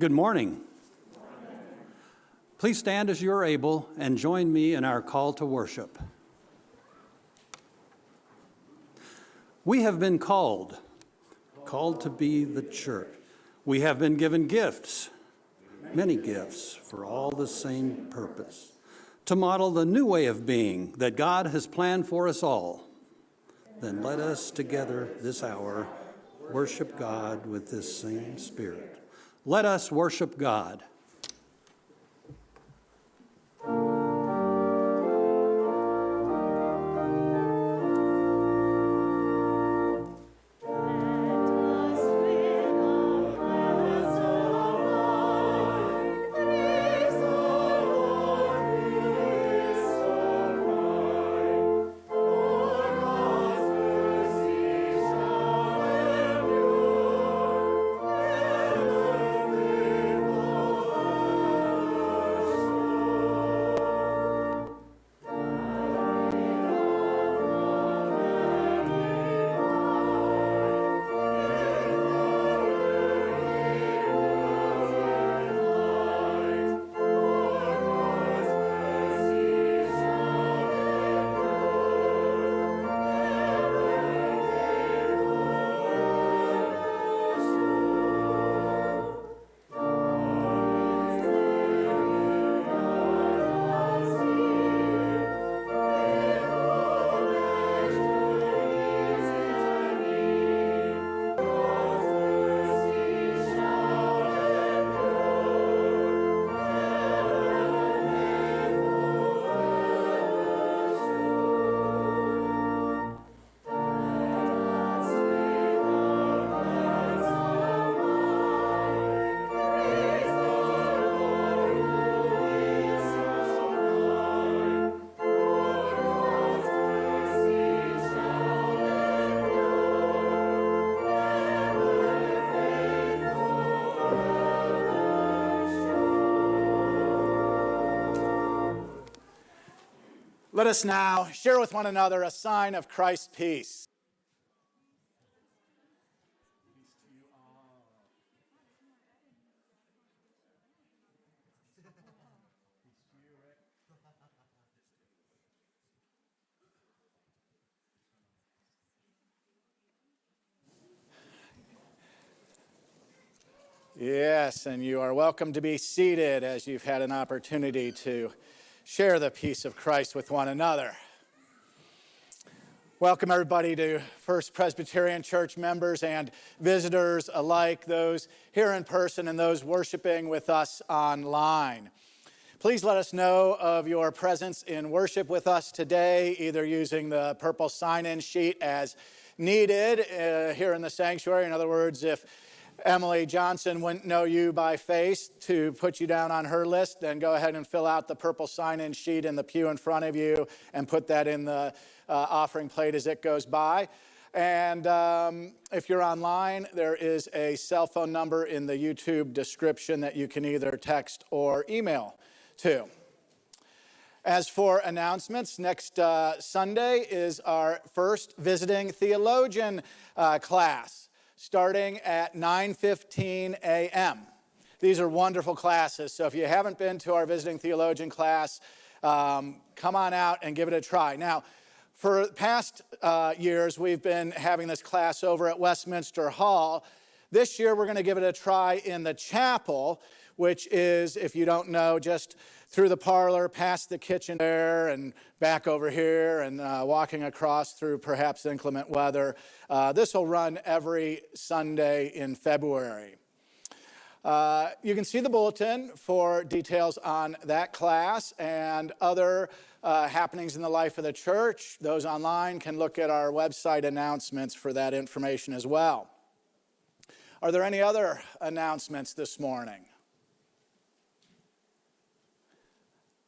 Good morning. Please stand as you are able and join me in our call to worship. We have been called to be the church. We have been given gifts, many gifts, for all the same purpose, to model the new way of being that God has planned for us all. Then let us together this hour worship God with this same spirit. Let us worship God. Let us now share with one another a sign of Christ's peace. Yes, and you are welcome to be seated as you've had an opportunity to share the peace of Christ with one another. Welcome everybody to First Presbyterian Church members and visitors alike, those here in person and those worshiping with us online. Please let us know of your presence in worship with us today, either using the purple sign-in sheet as needed here in the sanctuary. In other words, if Emily Johnson wouldn't know you by face to put you down on her list, then go ahead and fill out the purple sign-in sheet in the pew in front of you and put that in the offering plate as it goes by. And if you're online, there is a cell phone number in the YouTube description that you can either text or email to. As for announcements, next Sunday is our first visiting theologian class, starting at 9:15 a.m. These are wonderful classes, so if you haven't been to our visiting theologian class, come on out and give it a try. Now, for past years, we've been having this class over at Westminster Hall. This year, we're going to give it a try in the chapel, which is, if you don't know, just through the parlor, past the kitchen there, and back over here, and walking across through perhaps inclement weather. This will run every Sunday in February. You can see the bulletin for details on that class and other happenings in the life of the church. Those online can look at our website announcements for that information as well. Are there any other announcements this morning?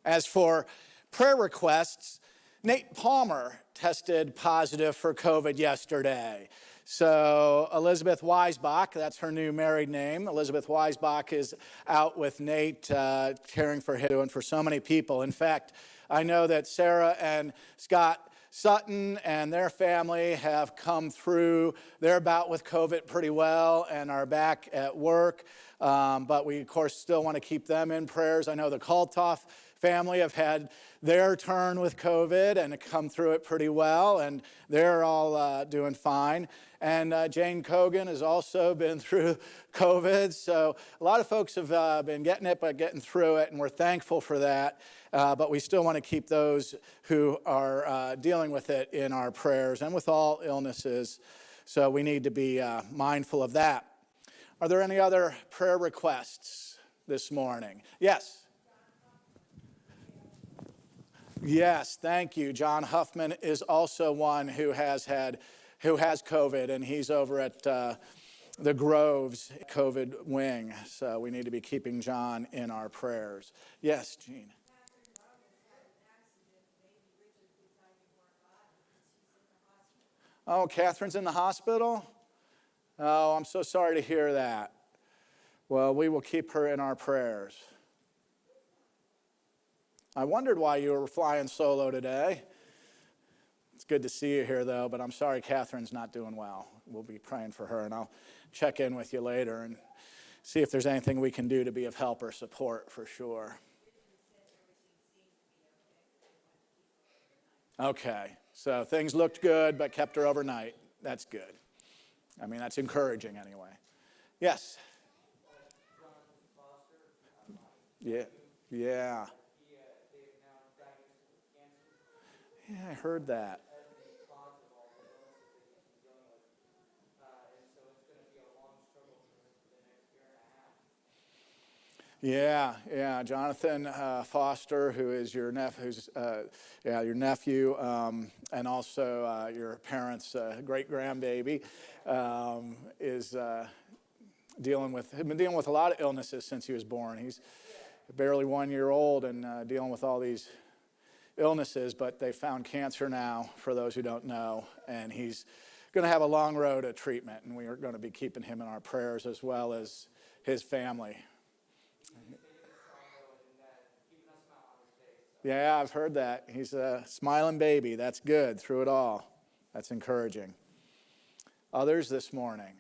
As for prayer requests, Nate Palmer tested positive for COVID yesterday. So Elizabeth Weisbach, that's her new married name. Elizabeth Weisbach is out with Nate, caring for him and for so many people. In fact, I know that Sarah and Scott Sutton and their family have come through their bout with COVID pretty well and are back at work. But we, of course, still want to keep them in prayers. I know the Kaltoff family have had their turn with COVID and come through it pretty well, and they're all doing fine. And Jane Cogan has also been through COVID. So a lot of folks have been getting it, but getting through it, and we're thankful for that. But we still want to keep those who are dealing with it in our prayers and with all illnesses. So we need to be mindful of that. Are there any other prayer requests this morning? Yes. Yes, thank you. John Huffman is also one who has COVID, and he's over at the Groves COVID wing. So we need to be keeping John in our prayers. Yes, Jean. Oh, Catherine's in the hospital? Oh, I'm so sorry to hear that. Well, we will keep her in our prayers. I wondered why you were flying solo today. It's good to see you here, though, but I'm sorry Catherine's not doing well. We'll be praying for her, and I'll check in with you later and see if there's anything we can do to be of help or support for sure. Okay, so things looked good, but kept her overnight. That's good. I mean, that's encouraging anyway. Yes? Yeah. Yeah, I heard that. Yeah. Jonathan Foster, who is your nephew, and also your parents' great grandbaby, is been dealing with a lot of illnesses since he was born. He's barely 1 year old and dealing with all these illnesses, but they found cancer now, for those who don't know, and he's going to have a long road to treatment, and we are going to be keeping him in our prayers as well as his family. Yeah, I've heard that. He's a smiling baby. That's good through it all. That's encouraging. Others this morning?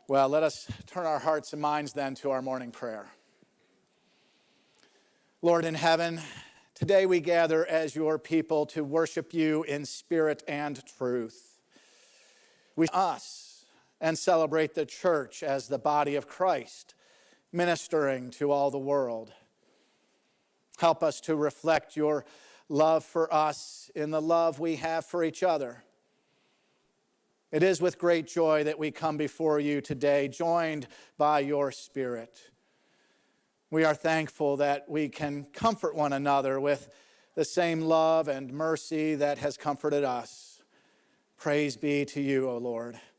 Well, let us turn our hearts and minds then to our morning prayer. Lord in heaven, today we gather as your people to worship you in spirit and truth. We us and celebrate the church as the body of Christ, ministering to all the world. Help us to reflect your love for us in the love we have for each other. It is with great joy that we come before you today, joined by your Spirit. We are thankful that we can comfort one another with the same love and mercy that has comforted us. Praise be to you, O Lord.